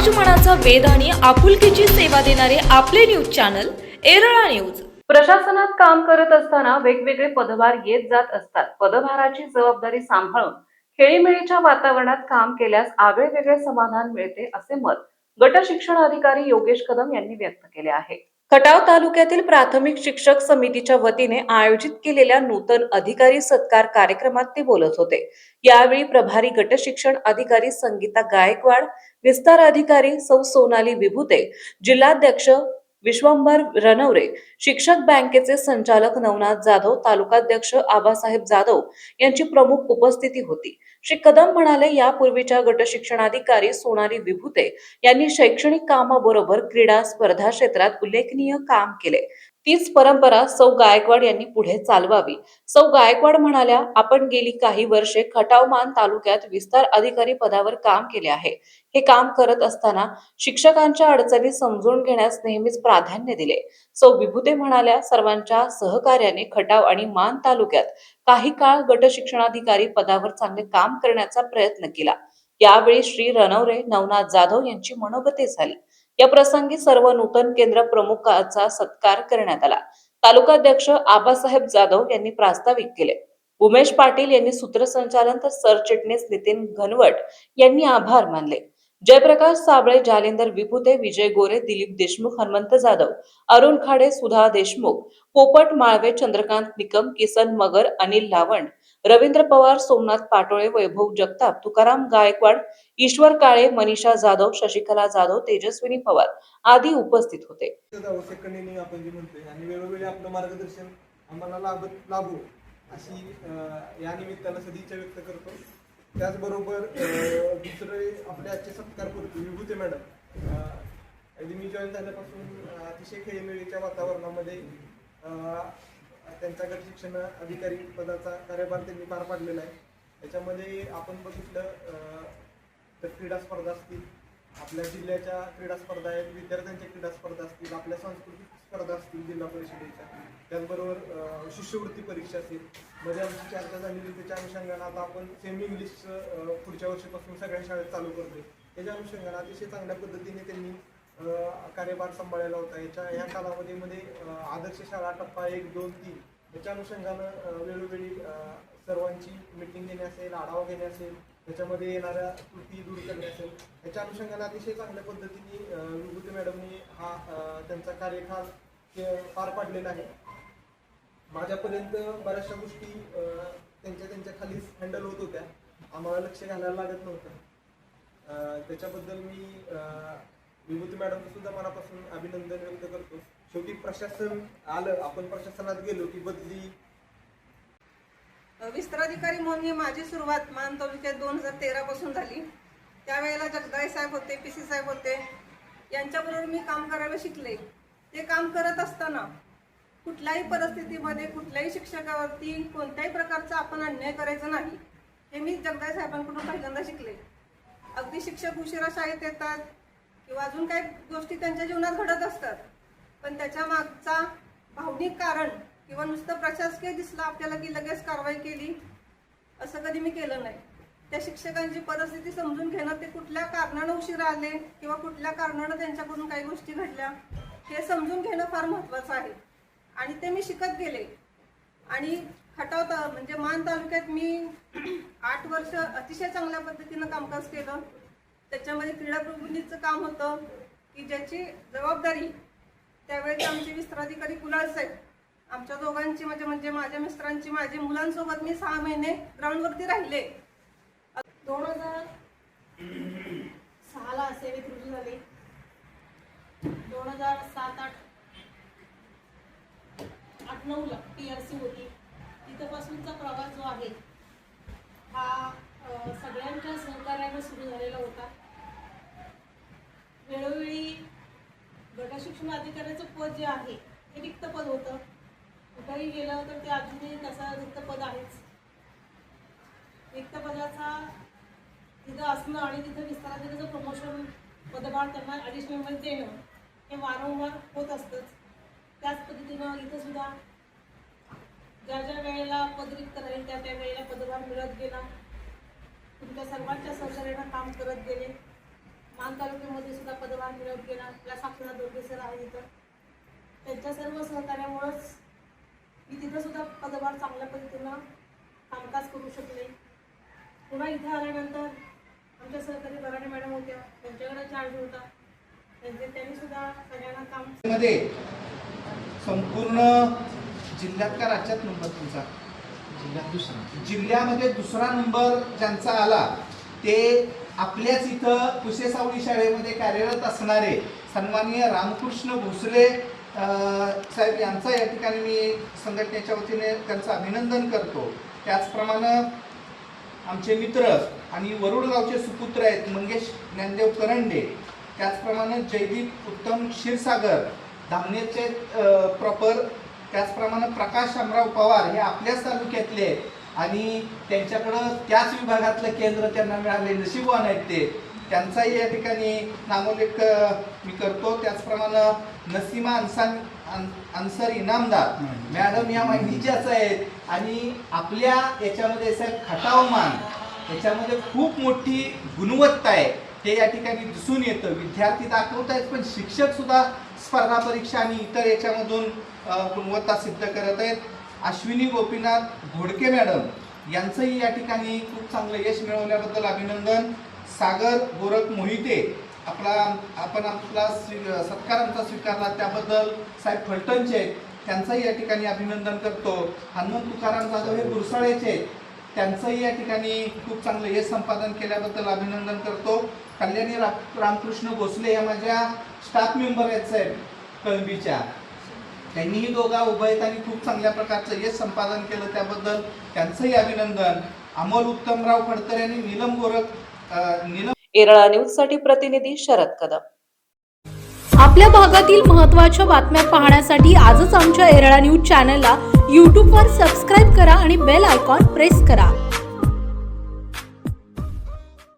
मनाचा वेध आणि आपुलकीची सेवा देणारे आपले न्यूज चॅनल एरळा न्यूज। प्रशासनात काम करत असताना वेगवेगळे पदभार येत जात असतात। पदभाराची जबाबदारी सांभाळून खेळीमेळीच्या वातावरणात काम केल्यास आगळे वेगळे समाधान मिळते, असे मत गट शिक्षण अधिकारी योगेश कदम यांनी व्यक्त केले आहे। खटाव तालुक्यातील प्राथमिक शिक्षक समितीच्या वतीने आयोजित केलेल्या नूतन अधिकारी सत्कार कार्यक्रमात ते बोलत होते। यावेळी प्रभारी गट शिक्षण अधिकारी संगीता गायकवाड, विस्तार अधिकारी सौ सोनाली विभूते, जिल्हाध्यक्ष विश्वंभर रणवरे, शिक्षक बँकेचे संचालक नवनाथ जाधव, तालुकाध्यक्ष आबासाहेब जाधव यांची प्रमुख उपस्थिती होती। श्री कदम म्हणाले, यापूर्वीच्या गट शिक्षणाधिकारी सोनाली विभूते यांनी शैक्षणिक कामाबरोबर क्रीडा स्पर्धा क्षेत्रात उल्लेखनीय काम केले। तीच परंपरा सौ गायकवाड यांनी पुढे चालवावी। सौ गायकवाड म्हणाल्या, आपण गेली काही वर्षे खटावमान तालुक्यात विस्तार अधिकारी पदावर काम केले आहे। हे काम करत असताना शिक्षकांच्या अडचणी समजून घेण्यास नेहमीच प्राधान्य दिले। सौ विभूते म्हणाल्या, सर्वांच्या सहकार्याने खटाव आणि मान तालुक्यात काही काळ गट शिक्षणाधिकारी पदावर चांगले काम करण्याचा प्रयत्न केला। यावेळी श्री रणवरे, नवनाथ जाधव यांची मनोगते झाली। या प्रसंगी सर्व नूतन केंद्र प्रमुखांचा सत्कार करण्यात आला। तालुकाध्यक्ष आबासाहेब जाधव यांनी प्रास्ताविक केले। उमेश पाटील यांनी सूत्रसंचालन तर सरचिटणीस नितीन घनवट यांनी आभार मानले। जयप्रकाश साबळे, जालिंदर विभूते, विजय गोरे, दिलीप देशमुख, हनुमंत जाधव, अरुण खाडे, सुधा देशमुख, पोपट माळवे, चंद्रकांत निकम, किसन मगर, अनिल लावंड, रवींद्र पवार, सोमनाथ पाटोळे, वैभव जगताप, तुकाराम गायकवाड, ईश्वर काळे, मनीषा जाधव, शशिकला जाधव, तेजस्विनी पवार आदी उपस्थित होते। आपण जे म्हणतोय आणि वेळोवेळी आपलं मार्गदर्शन आम्हाला लाभो अशी या निमित्तानं सदिच्छा व्यक्त करतो। त्याचबरोबर दुसरे आपले आजचे सत्कार करतो विभूते मॅडम। मी जॉईन झाल्यापासून अतिशय खेळीमेळीच्या वातावरणामध्ये त्यांचा गट शिक्षण अधिकारी पदाचा कार्यभार त्यांनी पार पाडलेला आहे। त्याच्यामध्ये आपण बघितलं तर क्रीडा स्पर्धा असतील, आपल्या जिल्ह्याच्या क्रीडा स्पर्धा आहेत, विद्यार्थ्यांच्या क्रीडा स्पर्धा असतील, आपल्या सांस्कृतिक स्पर्धा असतील जिल्हा परिषदेच्या, त्याचबरोबर शिष्यवृत्ती परीक्षा असेल, मध्ये आमची चर्चा झालेली। त्याच्या अनुषंगाने आता आपण सेमी इंग्लिश पुढच्या वर्षीपासून सगळ्या शाळेत चालू करतोय। त्याच्या अनुषंगाने अतिशय चांगल्या पद्धतीने त्यांनी कार्यभार सांभाळलेला होता। या कालावधीमध्ये आदर्श शाळा टप्पा 1, 2, 3 याच्या अनुषंगानं वेळोवेळी सर्वांची मीटिंग घेणे असेल, आढावा घेणे असेल, त्याच्यामध्ये येणाऱ्या त्रुटी दूर करणे असेल, याच्या अनुषंगाने अतिशय चांगल्या पद्धतीने विभूते मॅडमनी हा त्यांचा कार्यकाळ पार पाडलेला आहे। माझ्यापर्यंत बऱ्याचशा गोष्टी त्यांच्या खालीच हँडल होत होत्या, आम्हाला लक्ष घालायला लागत नव्हतं। त्याच्याबद्दल मी विभूती मॅडमचं सुद्धा मनापासून अभिनंदन व्यक्त करतो। शेवटी प्रशासन आलं, आपण प्रशासनात गेलो की बदली। विस्तार अधिकारी म्हणून माझी सुरुवात मान तालुक्यात 2013 पासून झाली। त्यावेळेला जगदाळे साहेब होते, पीसी साहेब होते, यांच्याबरोबर मी काम करायला शिकले। ते काम करत असताना कुठल्याही परिस्थितीमध्ये कुठल्याही शिक्षकावरती कोणत्याही प्रकारचा आपण अन्याय करायचा नाही, हे मी जगदाळे साहेबांकडून पहिल्यांदा शिकले। अगदी शिक्षक उशिरा शाळेत येतात किंवा अजून काही गोष्टी त्यांच्या जीवनात घडत असतात, पण त्याच्या मागचा भावनिक कारण किंवा नुसतं प्रशासकीय दिसलं आपल्याला की लगेच कारवाई केली, असं कधी मी केलं नाही। त्या शिक्षकांची परिस्थिती समजून घेणं, ते कुठल्या कारणानं उशिरा आले किंवा कुठल्या कारणानं त्यांच्याकडून काही गोष्टी घडल्या हे समजून घेणं फार महत्त्वाचं आहे आणि ते मी शिकत गेले। आणि खटाव म्हणजे मान तालुक्यात मी 8 वर्ष अतिशय चांगल्या पद्धतीनं कामकाज केलं। त्याच्यामध्ये क्रीडा प्रबोधिनीचं काम होतं की ज्याची जबाबदारी त्यावेळेस आमचे विस्तार अधिकारी कुलाल साहेब, आमच्या दोघांची म्हणजे माझ्या मिस्टरांची, माझ्या मुलांसोबत मी 6 महिने ग्राउंडवरती राहिले। 2006ला सेवेत रुजू झाले। 2007-8, 8-9ला PRC होती। तिथपासूनचा प्रवास जो आहे हा सगळ्यांच्या सहकार्याने सुरू झालेला होता। वेळोवेळी गट शिक्षण अधिकाऱ्याचं पद जे आहे हे रिक्त पद होतं। कुठेही गेलं तर ते अजूनही तसा रिक्त पद आहेच। रिक्त पदाचा तिथं असणं आणि तिथं विस्ताराचं प्रमोशन पदभार त्यांना ॲडिशनलमध्ये देणं हे वारंवार होत असतंच। त्याच पद्धतीनं इथं सुद्धा ज्या ज्या वेळेला पद रिक्त राहील त्या त्या वेळेला पदभार मिळत गेला। तुमच्या सर्वांच्या सहकार्यानं काम करत गेले। मान तालुक्यामध्ये सुद्धा पदभार मिळवत गेला. आपल्या साक्षीनाथ दोर्गे सर आहे इथं, त्यांच्या सर्व सहकार्यामुळेच मी तिथं सुद्धा पदभार चांगल्या पद्धतीनं कामकाज करू शकले. पुन्हा इथं आल्यानंतर आमच्या सहकारी बराडे मॅडम होत्या, त्यांच्याकडे चार्ज होता. त्यांनी सुद्धा सगळ्यांना काम मध्ये संपूर्ण जिल्ह्यात का राज्यात नंबर तुमचा? जिल्ह्यामध्ये दुसरा नंबर ज्यांचा आला ते आपल्याच इथं कुशेसावळी शाळेमध्ये कार्यरत असणारे सन्माननीय रामकृष्ण भोसले साहेब यांचा या ठिकाणी मी संघटनेच्या वतीने त्यांचं अभिनंदन करतो. त्याचप्रमाणे आमचे मित्र आणि वरुडगावचे सुपुत्र आहेत मंगेश ज्ञानदेव करंडे, त्याचप्रमाणे जयदीप उत्तम क्षीरसागर धामणेचे प्रॉपर, त्याचप्रमाणे प्रकाश शामराव पवार हे आपल्याच तालुक्यातले आहेत आणि त्यांच्याकडं त्याच विभागातलं केंद्र त्यांना मिळाले, नशीबवान आहेत ते, त्यांचाही या ठिकाणी नामोल्लेख मी करतो. त्याचप्रमाणे नसीमा अन्सर इनामदार मॅडम या महिन्याच्याच आहेत आणि आपल्या याच्यामध्ये साहेब खटावमान याच्यामध्ये खूप मोठी गुणवत्ता आहे हे या ठिकाणी दिसून येतं. विद्यार्थी दाखवत आहेत पण शिक्षक सुद्धा स्पर्धा परीक्षा आणि इतर याच्यामधून गुणवत्ता सिद्ध करत आहेत. अश्विनी गोपीनाथ घोडके मॅडम यांचंही या ठिकाणी खूप चांगलं यश मिळवल्याबद्दल अभिनंदन. सागर गोरख मोहिते आपण आपला सत्कार आमचा स्वीकारला त्याबद्दल साहेब फलटणचे त्यांचंही या ठिकाणी अभिनंदन करतो. हनुमंत तुकाराम जाधव हे गुरसाळेचे त्यांचंही या ठिकाणी खूप चांगलं यश संपादन केल्याबद्दल अभिनंदन करतो. कल्याणी रामकृष्ण भोसले या माझ्या स्टाफ मेंबर आहेत साहेब कळंबीच्या, त्यांनीही दोघा उभयतांनी खूप चांगल्या प्रकारचं यश संपादन केलं त्याबद्दल त्यांचंही अभिनंदन. अमोल उत्तमराव फडतर यांनी नीलम गोरख येरळा न्यूज साठी प्रतिनिधी शरद कदम. आपल्या भागातील महत्त्वाच्या बातम्या पाहण्यासाठी आजच आमच्या येरळा न्यूज चॅनलला यूट्यूबवर सबस्क्राईब करा आणि बेल आयकॉन प्रेस करा.